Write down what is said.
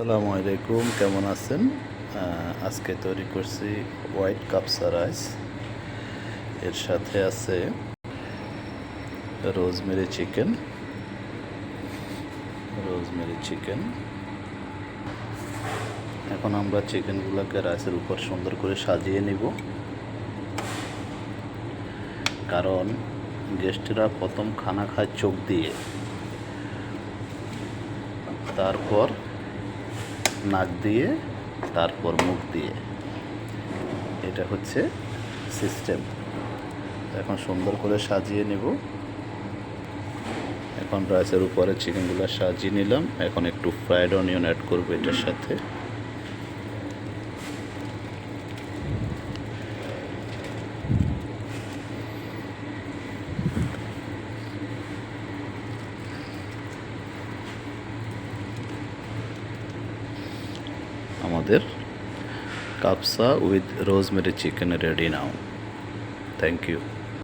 আসসালামু আলাইকুম, কেমন আছেন? আজকে তৈরি করছি হোয়াইট কাপসা রাইস। এর সাথে আছে রোজমেরি চিকেন। এখন আমরা চিকেনগুলোকে রাইসের উপর সুন্দর করে সাজিয়ে নিব, কারণ গেস্টরা প্রথম খানা খায় চোখ দিয়ে, তারপর নাক দিয়ে, তারপর মুখ দিয়ে। এটা হচ্ছে সিস্টেম। এখন সুন্দর করে সাজিয়ে নেব। এখন রাইসের উপরে চিকেনগুলো সাজিয়ে নিলাম। এখন একটু ফ্রাইড অনিয়ন অ্যাড করবো এটার সাথে। আমাদের কাপসা with rosemary chicken ready now. Thank you.